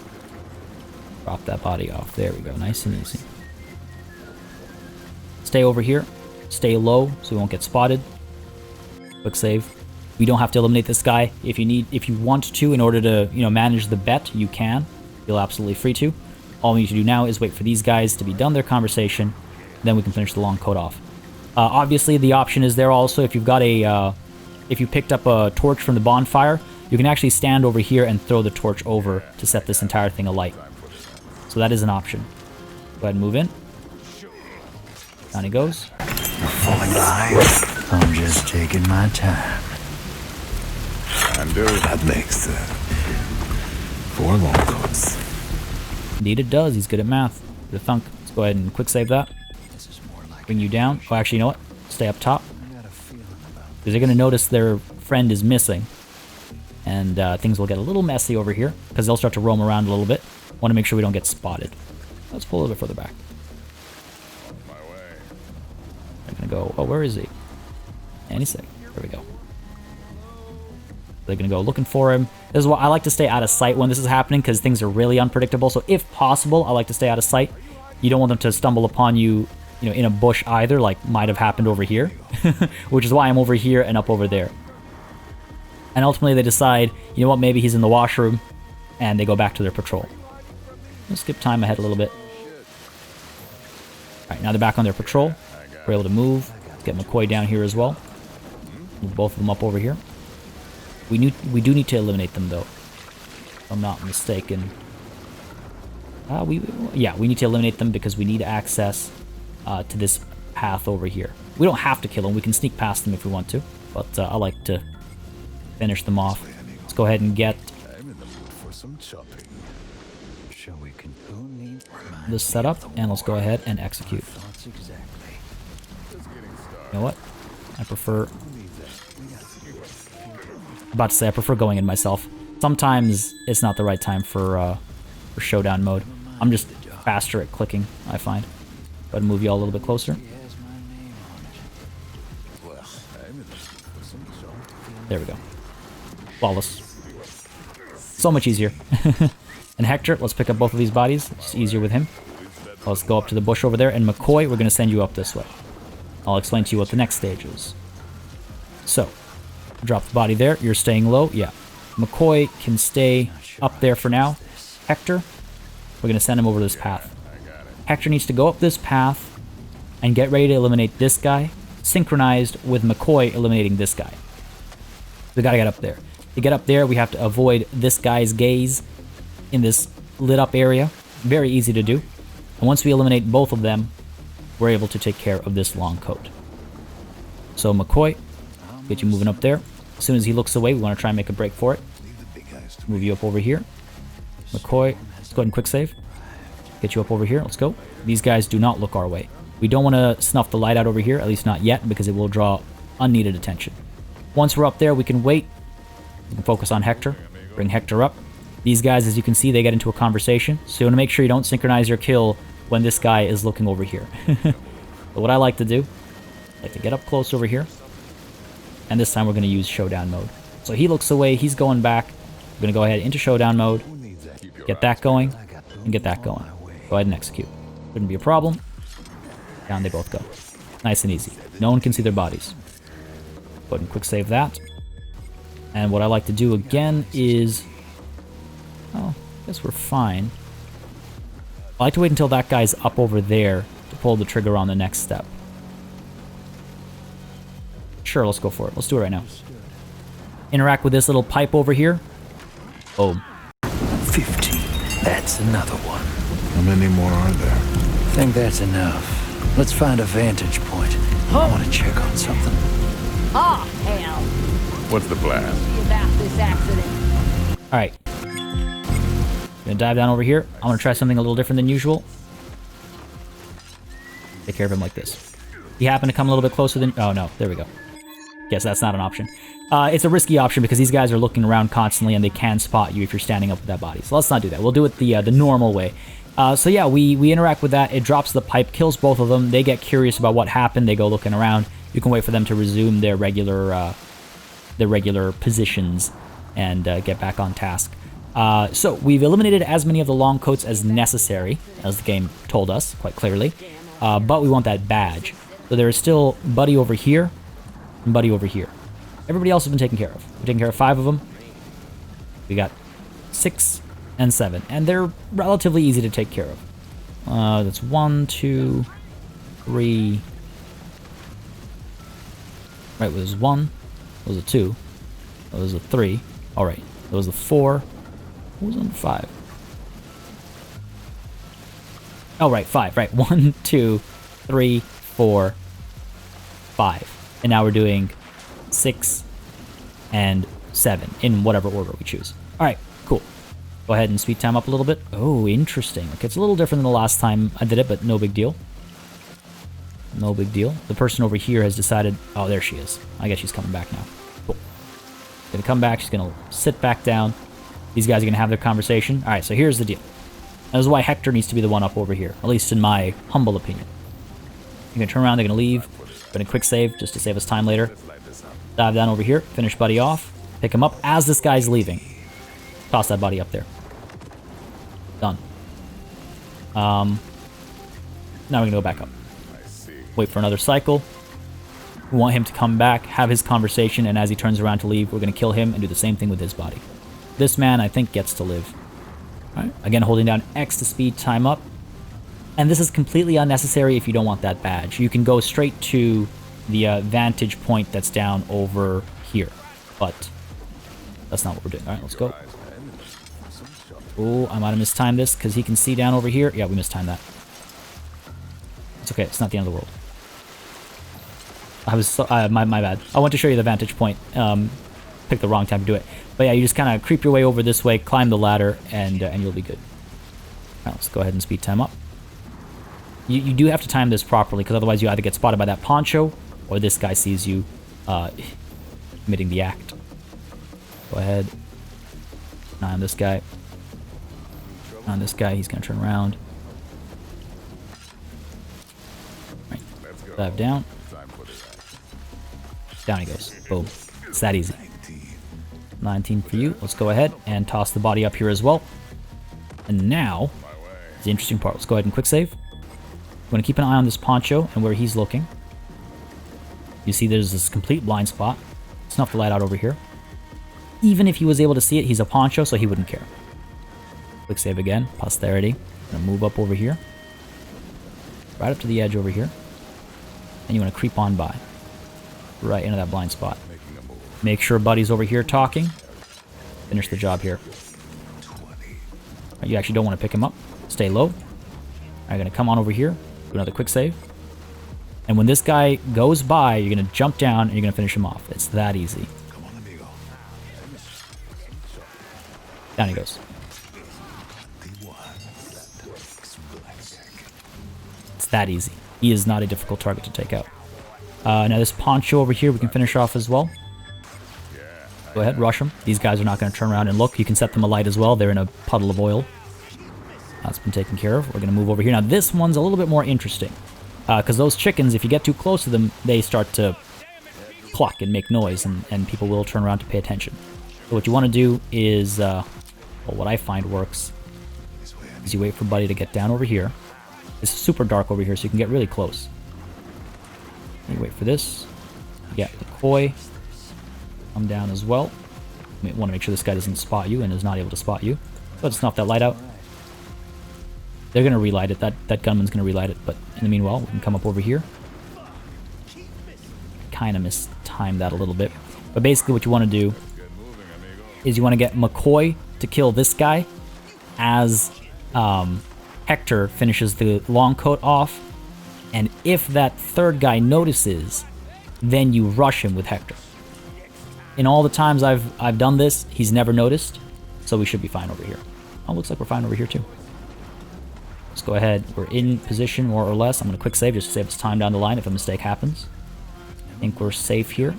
Drop that body off. There we go. Nice and easy. Stay over here. Stay low so we won't get spotted. Quick save. We don't have to eliminate this guy. If you want to, in order to, manage the bet, you can. Feel absolutely free to. All we need to do now is wait for these guys to be done their conversation. Then we can finish the long coat off. Obviously, the option is there also. If you've got if you picked up a torch from the bonfire, you can actually stand over here and throw the torch over to set this entire thing alight. So that is an option. Go ahead and move in. Down he goes. We're falling behind. I'm just taking my time. That makes 4 long coats. Indeed it does. He's good at math. The thunk. Let's go ahead and quick save that. Bring you down. Oh, actually, you know what? Stay up top. Because they're going to notice their friend is missing. And things will get a little messy over here. Because they'll start to roam around a little bit. Want to make sure we don't get spotted. Let's pull a little bit further back. They're going to go... Oh, where is he? Any sec. There we go. They're going to go looking for him. This is why I like to stay out of sight when this is happening, because things are really unpredictable. So if possible, I like to stay out of sight. You don't want them to stumble upon you, in a bush either, like might have happened over here. Which is why I'm over here and up over there. And ultimately they decide, you know what, maybe he's in the washroom, and they go back to their patrol. Let's skip time ahead a little bit. Alright, now they're back on their patrol. We're able to move. Let's get McCoy down here as well. Move both of them up over here. We do need to eliminate them, though. If I'm not mistaken. We need to eliminate them because we need access to this path over here. We don't have to kill them. We can sneak past them if we want to. But I like to finish them off. Let's go ahead and get this set up, and let's go ahead and execute. You know what? I prefer... About to say, I prefer going in myself. Sometimes it's not the right time for showdown mode. I'm just faster at clicking, I find. Go ahead and move you all a little bit closer. There we go. Flawless. So much easier. And Hector, let's pick up both of these bodies. It's easier with him. Let's go up to the bush over there. And McCoy, we're going to send you up this way. I'll explain to you what the next stage is. So, drop the body there. You're staying low. Yeah. McCoy can stay up there for now. Hector, we're going to send him over this path. Hector needs to go up this path and get ready to eliminate this guy, synchronized with McCoy eliminating this guy. We got to get up there. To get up there, we have to avoid this guy's gaze in this lit up area. Very easy to do. And once we eliminate both of them, we're able to take care of this long coat. So McCoy, get you moving up there. As soon as he looks away, we want to try and make a break for it. Move you up over here. McCoy, let's go ahead and quick save. Get you up over here. Let's go. These guys do not look our way. We don't want to snuff the light out over here, at least not yet, because it will draw unneeded attention. Once we're up there, we can wait. We can focus on Hector. Bring Hector up. These guys, as you can see, they get into a conversation. So you want to make sure you don't synchronize your kill when this guy is looking over here. But what I like to do, I like to get up close over here. And this time we're going to use showdown mode. So he looks away, he's going back. We're going to go ahead into showdown mode. Get that going, and get that going. Go ahead and execute. Shouldn't be a problem. Down they both go. Nice and easy. No one can see their bodies. Go ahead and quick save that. And what I like to do again is... Oh, I guess we're fine. I like to wait until that guy's up over there to pull the trigger on the next step. Sure, let's go for it. Let's do it right now. Interact with this little pipe over here. Boom. 15. That's another one. How many more are there? Think that's enough. Let's find a vantage point. I want to check on something. Oh, hell. What's the plan? See about this accident. Alright. Gonna dive down over here. I'm gonna try something a little different than usual. Take care of him like this. He happened to come a little bit closer than... Oh, no. There we go. Guess that's not an option. It's a risky option because these guys are looking around constantly and they can spot you if you're standing up with that body. So let's not do that. We'll do it the normal way. So yeah, we interact with that. It drops the pipe, kills both of them. They get curious about what happened. They go looking around. You can wait for them to resume their regular positions and get back on task. So we've eliminated as many of the long coats as necessary, as the game told us quite clearly. But we want that badge. So there is still Buddy over here and Buddy over here. Everybody else has been taken care of. We've taken care of 5 of them. We got 6 and 7, and they're relatively easy to take care of. That's 1, 2, 3. Right, was 1. That was a 2. That was a 3. All right, that was a 4. What was on 5? Oh, right, 5. Right, 1, 2, 3, 4, 5. And now we're doing 6 and 7 in whatever order we choose. All right, cool. Go ahead and speed time up a little bit. Oh, interesting. Okay, it's a little different than the last time I did it, but no big deal. No big deal. The person over here has decided... Oh, there she is. I guess she's coming back now. Cool. Gonna come back. She's gonna sit back down. These guys are gonna have their conversation. All right, so here's the deal. That is why Hector needs to be the one up over here, at least in my humble opinion. They're gonna turn around. They're gonna leave. Gonna quick save just to save us time later. Dive down over here. Finish Buddy off. Pick him up as this guy's leaving. Toss that Buddy up there. Done. Now we're gonna go back up. Wait for another cycle. We want him to come back, have his conversation, and as he turns around to leave, we're gonna kill him and do the same thing with his body. This man, I think, gets to live. Alright, again, holding down X to speed time up. And this is completely unnecessary if you don't want that badge. You can go straight to the vantage point that's down over here. But that's not what we're doing. Alright, let's go. Oh, I might have mistimed this because he can see down over here. Yeah, we mistimed that. It's okay. It's not the end of the world. I was so, my bad. I want to show you the vantage point. Picked the wrong time to do it. But yeah, you just kind of creep your way over this way, climb the ladder, and you'll be good. All right, let's go ahead and speed time up. You do have to time this properly because otherwise you either get spotted by that poncho or this guy sees you committing the act. Go ahead. On this guy. On this guy, he's gonna turn around. Right. Dive down. Down he goes. Boom. It's that easy. 19 for you. Let's go ahead and toss the body up here as well. And now, is the interesting part. Let's go ahead and quick save. I'm gonna keep an eye on this poncho and where he's looking. You see there's this complete blind spot. Snuff the light out over here. Even if he was able to see it, he's a poncho, so he wouldn't care. Quick save again. Posterity. Gonna move up over here. Right up to the edge over here. And you want to creep on by. Right into that blind spot. Make sure Buddy's over here talking. Finish the job here. You actually don't want to pick him up. Stay low. I'm gonna come on over here. Do another quick save. And when this guy goes by, you're gonna jump down and you're gonna finish him off. It's that easy. Down he goes. It's that easy. He is not a difficult target to take out. Now this poncho over here we can finish off as well. Go ahead, rush them. These guys are not going to turn around and look. You can set them alight as well. They're in a puddle of oil. That's been taken care of. We're going to move over here. Now this one's a little bit more interesting. Because those chickens, if you get too close to them, they start to cluck and make noise. And people will turn around to pay attention. So what you want to do is, well, what I find works, is you wait for Buddy to get down over here. It's super dark over here, so you can get really close. You wait for this. You get the koi. Come down as well. You want to make sure this guy doesn't spot you and is not able to spot you. Let's snuff that light out. They're going to relight it. That gunman's going to relight it. But in the meanwhile, we can come up over here. Kind of mistimed that a little bit. But basically what you want to do is you want to get McCoy to kill this guy as Hector finishes the long coat off. And if that third guy notices, then you rush him with Hector. In all the times I've done this, he's never noticed, so we should be fine over here. Oh, looks like we're fine over here too. Let's go ahead. We're in position, more or less. I'm going to quick save just to save us time down the line if a mistake happens. I think we're safe here.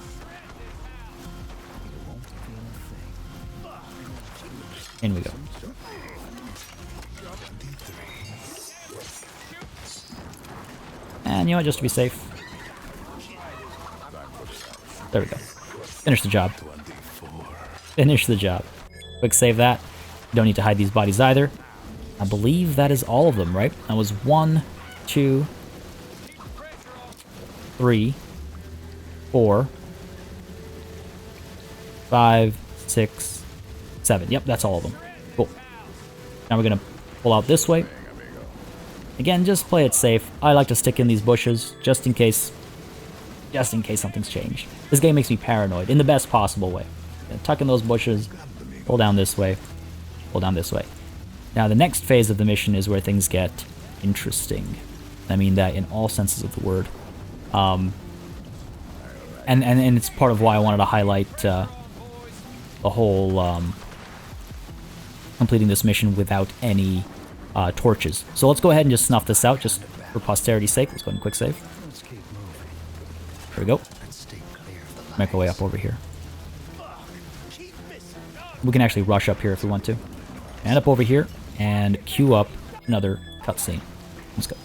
In we go. And you know what, just to be safe. There we go. Finish the job. Finish the job. Quick save that. Don't need to hide these bodies either. I believe that is all of them, right? That was 1, 2, 3, 4, 5, 6, 7. Yep, that's all of them. Cool. Now we're gonna pull out this way. Again, just play it safe. I like to stick in these bushes just in case something's changed. This game makes me paranoid in the best possible way. Tuck in those bushes, pull down this way, pull down this way. Now the next phase of the mission is where things get interesting. I mean that in all senses of the word. And it's part of why I wanted to highlight the whole completing this mission without any torches. So let's go ahead and just snuff this out, just for posterity's sake. Let's go ahead and quick save. There we go. Make our way up over here. We can actually rush up here if we want to. And up over here, and queue up another cutscene. Let's go.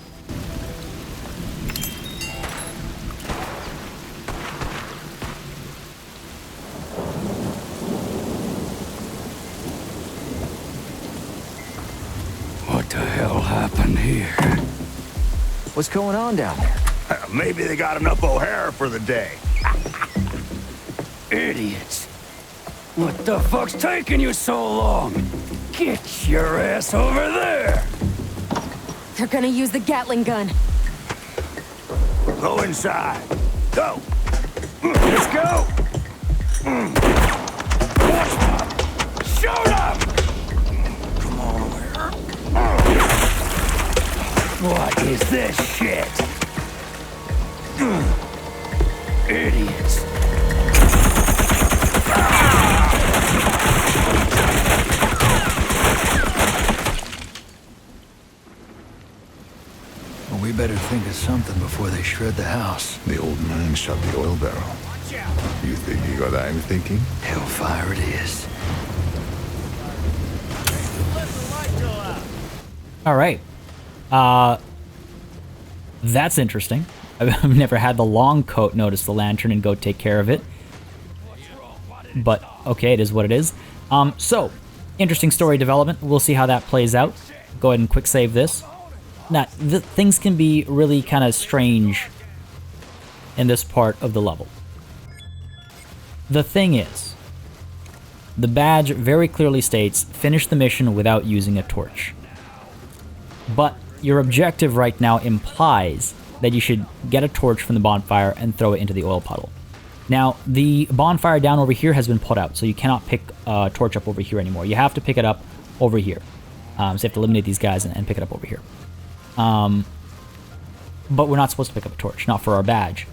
What the hell happened here? What's going on down there? Maybe they got enough O'Hara for the day. Idiots. What the fuck's taking you so long? Get your ass over there! They're gonna use the Gatling gun. Go inside. Go. Let's go! Shoot up! Come on, what is this shit? Idiots. Well, we better think of something before they shred the house. The old man shot the oil barrel. You think he got what I'm thinking? Hellfire it is. All right. That's interesting. I've never had the long coat notice the lantern and go take care of it. But, okay, it is what it is. So, interesting story development. We'll see how that plays out. Go ahead and quick save this. Now, things can be really kind of strange in this part of the level. The thing is, the badge very clearly states, finish the mission without using a torch. But your objective right now implies that you should get a torch from the bonfire and throw it into the oil puddle. Now, the bonfire down over here has been put out, so you cannot pick a torch up over here anymore. You have to pick it up over here. So you have to eliminate these guys and pick it up over here. But we're not supposed to pick up a torch, not for our badge.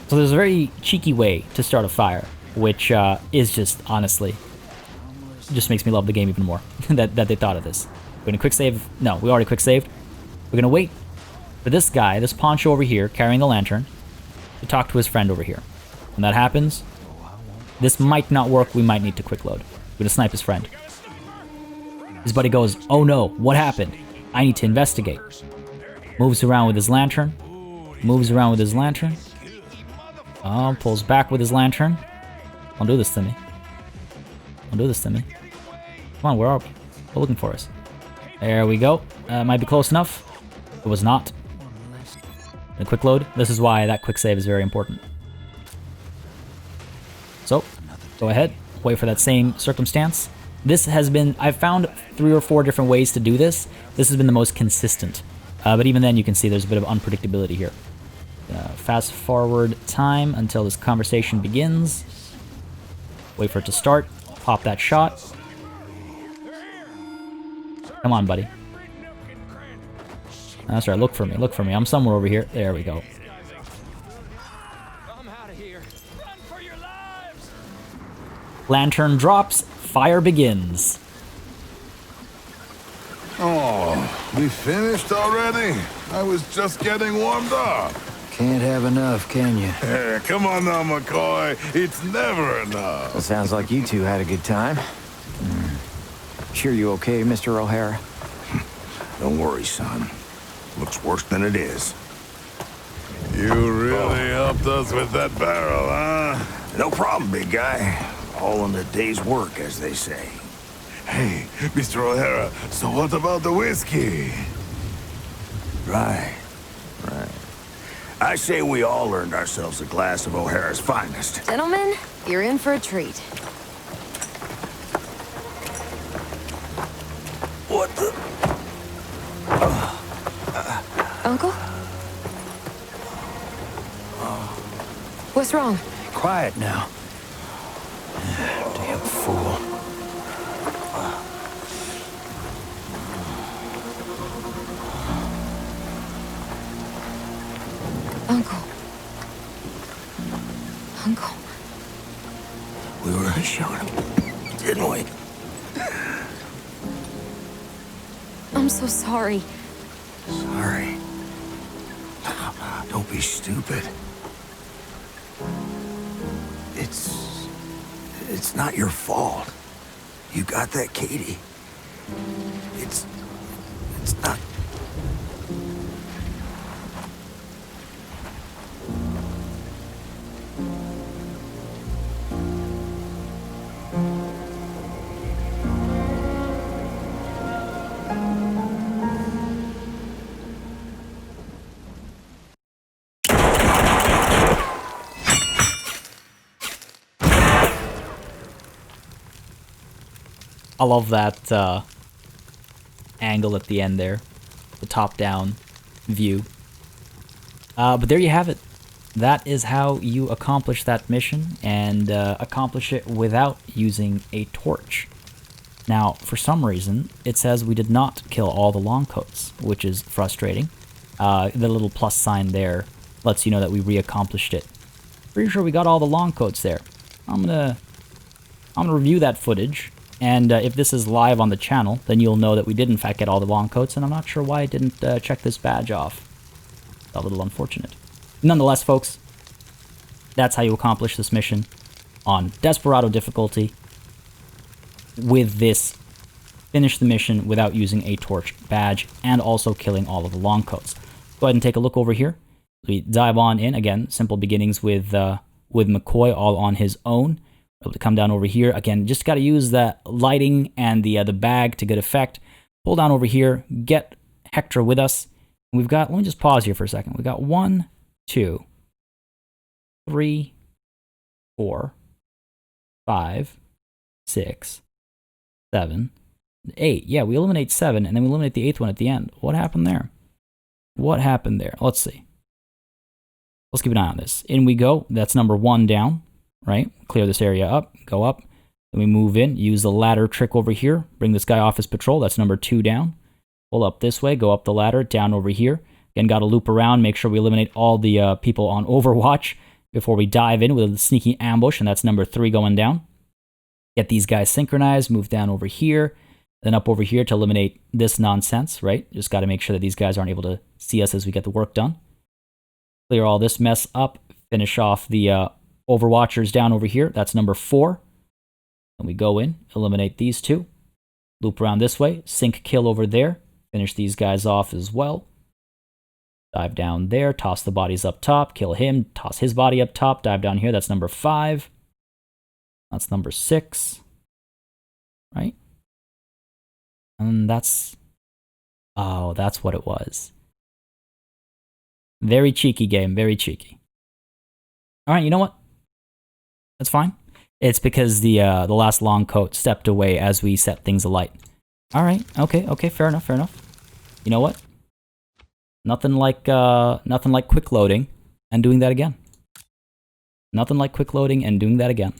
So there's a very cheeky way to start a fire, which is just, honestly, just makes me love the game even more, that they thought of this. We're going to quick save. No, we already quick saved. We're going to wait for this guy, this poncho over here, carrying the lantern, to talk to his friend over here. When that happens, this might not work. We might need to quick load. We're going to snipe his friend. His buddy goes, oh no, what happened? I need to investigate. Moves around with his lantern. Moves around with his lantern. Oh, pulls back with his lantern. Don't do this to me. Don't do this to me. Come on, where are we? They're looking for us. There we go. Might be close enough. It was not. A quick load. This is why that quick save is very important. So, go ahead. Wait for that same circumstance. This has been... I've found 3 or 4 different ways to do this. This has been the most consistent. But even then, you can see there's a bit of unpredictability here. Fast forward time until this conversation begins. Wait for it to start. Pop that shot. Come on, buddy. That's right, look for me, look for me. I'm somewhere over here. There we go. I'm out of here. Run for your lives. Lantern drops, fire begins. Oh, we finished already? I was just getting warmed up. Can't have enough, can you? Come on now, McCoy. It's never enough. Well, sounds like you two had a good time. Sure you okay, Mr. O'Hara? Don't worry, son. Looks worse than it is. You really helped us with that barrel, huh? No problem, big guy. All in the day's work, as they say. Hey, Mr. O'Hara, so what about the whiskey? Right. I say we all earned ourselves a glass of O'Hara's finest. Gentlemen, you're in for a treat. What the? Uncle? What's wrong? Quiet now. Damn fool. Uncle. We really shot him, didn't we? I'm so sorry. Sorry. Don't be stupid. It's not your fault. You got that, Katie. It's not... I love that angle at the end there, the top-down view. But there you have it. That is how you accomplish that mission, and accomplish it without using a torch. Now, for some reason, it says we did not kill all the long coats, which is frustrating. The little plus sign there lets you know that we re-accomplished it. Pretty sure we got all the long coats there. I'm gonna review that footage. And if this is live on the channel, then you'll know that we did in fact get all the long coats, and I'm not sure why I didn't check this badge off. A little unfortunate. Nonetheless, folks, that's how you accomplish this mission on Desperado Difficulty with this. Finish the mission without using a torch badge, and also killing all of the long coats. Go ahead and take a look over here. We dive on in. Again, simple beginnings with McCoy all on his own. Able to come down over here. Again, just got to use that lighting and the bag to good effect. Pull down over here, get Hector with us. We've got, let me just pause here for a second. We've got 1, 2, 3, 4, 5, 6, 7, 8. Yeah, we eliminate 7, and then we eliminate the 8th one at the end. What happened there? What happened there? Let's see. Let's keep an eye on this. In we go. That's number 1 down. Right? Clear this area up, go up. Then we move in, use the ladder trick over here, bring this guy off his patrol. That's number 2 down. Pull up this way, go up the ladder, down over here. Again, got to loop around, make sure we eliminate all the people on Overwatch before we dive in with a sneaky ambush, and that's number 3 going down. Get these guys synchronized, move down over here, then up over here to eliminate this nonsense, right? Just got to make sure that these guys aren't able to see us as we get the work done. Clear all this mess up, finish off the Overwatchers down over here. That's number 4. And we go in, eliminate these 2. Loop around this way, sync kill over there. Finish these guys off as well. Dive down there, toss the bodies up top, kill him, toss his body up top, dive down here. That's number 5. That's number 6. Right? And that's... oh, that's what it was. Very cheeky game, very cheeky. Alright, you know what? That's fine. It's because the last long coat stepped away as we set things alight. All right. Okay. Fair enough. You know what? Nothing like quick loading and doing that again. Nothing like quick loading and doing that again.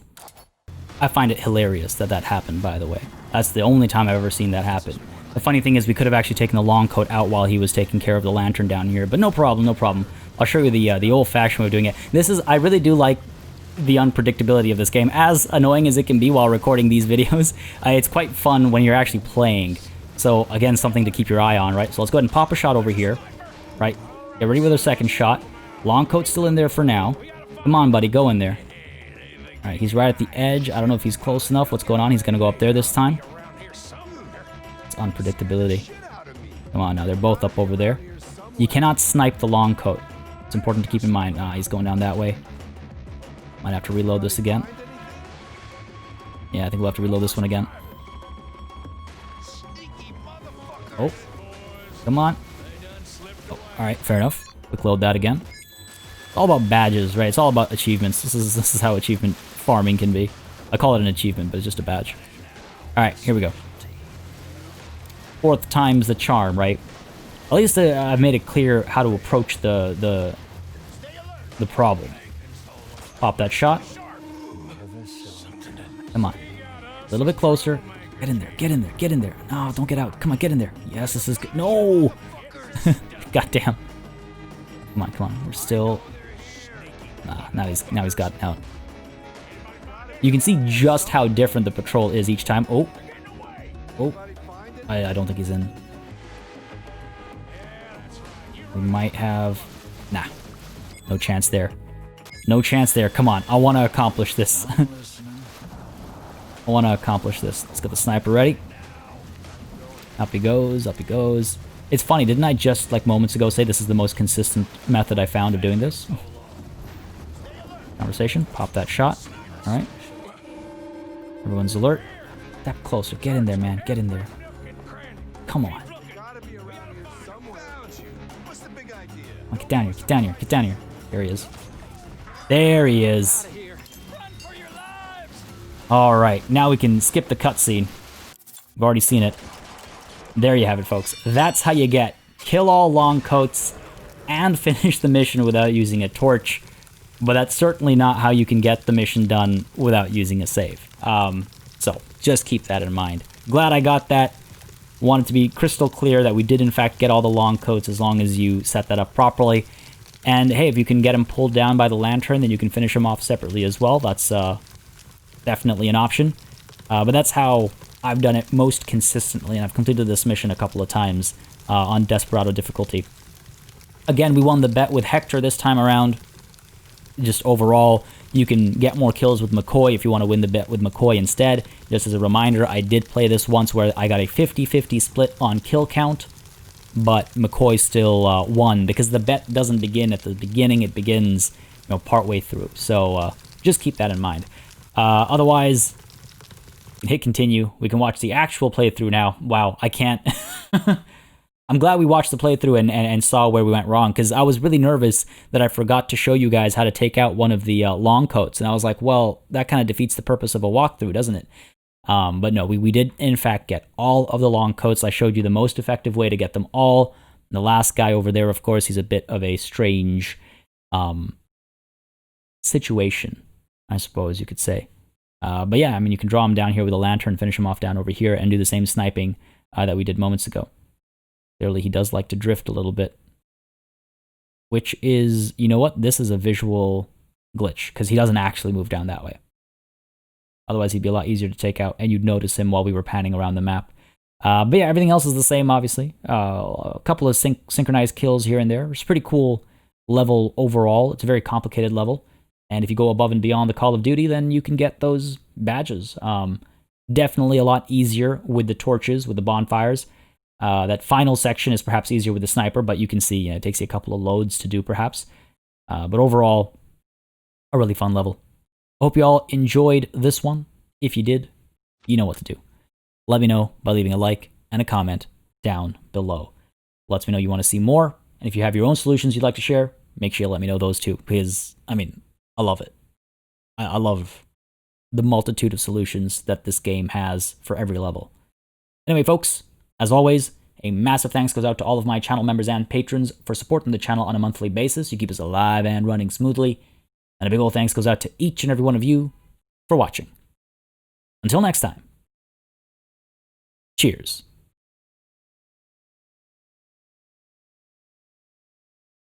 I find it hilarious that happened, by the way. That's the only time I've ever seen that happen. The funny thing is we could have actually taken the long coat out while he was taking care of the lantern down here, but no problem. I'll show you the old-fashioned way of doing it. I really do like the unpredictability of this game. As annoying as it can be while recording these videos, it's quite fun when you're actually playing. So again, something to keep your eye on, right? So let's go ahead and pop a shot over here, right? Get ready with our second shot. Long coat's still in there for now. Come on, buddy, go in there. All right, he's right at the edge. I don't know if he's close enough. What's going on? He's gonna go up there this time. It's unpredictability. Come on now, they're both up over there. You cannot snipe the long coat. It's important to keep in mind. He's going down that way. Might have to reload this again. Yeah, I think we'll have to reload this one again. Oh. Come on. Oh, alright, fair enough. Quick load that again. It's all about badges, right? It's all about achievements. This is how achievement farming can be. I call it an achievement, but it's just a badge. Alright, here we go. 4th time's the charm, right? At least I've made it clear how to approach the problem. Pop that shot. Come on. A little bit closer. Get in there, get in there, get in there. No, don't get out. Come on, get in there. Yes, this is good. No! Goddamn. Come on, come on. We're still... Nah, now he's gotten out. You can see just how different the patrol is each time. Oh. Oh. I don't think he's in. We might have... Nah. No chance there. No chance there. Come on. I want to accomplish this. I want to accomplish this. Let's get the sniper ready. Up he goes. Up he goes. It's funny. Didn't I just, like, moments ago say this is the most consistent method I found of doing this? Conversation. Pop that shot. Alright. Everyone's alert. Step closer. Get in there, man. Get in there. Come on. Oh, get down here. Get down here. Get down here. There he is. There he is. Alright, now we can skip the cutscene. We've already seen it. There you have it, folks. That's how you get kill all long coats and finish the mission without using a torch. But that's certainly not how you can get the mission done without using a save. So, just keep that in mind. Glad I got that. Want it to be crystal clear that we did in fact get all the long coats as long as you set that up properly. And hey, if you can get them pulled down by the lantern, then you can finish them off separately as well. That's definitely an option. But that's how I've done it most consistently, and I've completed this mission a couple of times on Desperado Difficulty. Again, we won the bet with Hector this time around. Just overall, you can get more kills with McCoy if you want to win the bet with McCoy instead. Just as a reminder, I did play this once where I got a 50-50 split on kill count, but McCoy still won because the bet doesn't begin at the beginning, it begins, you know, partway through. So just keep that in mind. Otherwise, hit continue. We can watch the actual playthrough now. Wow, I can't. I'm glad we watched the playthrough and saw where we went wrong, because I was really nervous that I forgot to show you guys how to take out one of the long coats. And I was like, well, that kind of defeats the purpose of a walkthrough, doesn't it? But no, we did, in fact, get all of the long coats. I showed you the most effective way to get them all. And the last guy over there, of course, he's a bit of a strange situation, I suppose you could say. But yeah, I mean, you can draw him down here with a lantern, finish him off down over here, and do the same sniping that we did moments ago. Clearly, he does like to drift a little bit. Which is, you know what? This is a visual glitch, because he doesn't actually move down that way. Otherwise, he'd be a lot easier to take out, and you'd notice him while we were panning around the map. But yeah, everything else is the same, obviously. A couple of synchronized kills here and there. It's a pretty cool level overall. It's a very complicated level. And if you go above and beyond the Call of Duty, then you can get those badges. Definitely a lot easier with the torches, with the bonfires. That final section is perhaps easier with the sniper, but you can see, you know, it takes you a couple of loads to do, perhaps. But overall, a really fun level. Hope you all enjoyed this one. If you did, you know what to do. Let me know by leaving a like and a comment down below. Lets me know you want to see more, and if you have your own solutions you'd like to share, make sure you let me know those too, because, I mean, I love it. I love the multitude of solutions that this game has for every level. Anyway, folks, as always, a massive thanks goes out to all of my channel members and patrons for supporting the channel on a monthly basis. You keep us alive and running smoothly. And a big old thanks goes out to each and every one of you for watching. Until next time, cheers.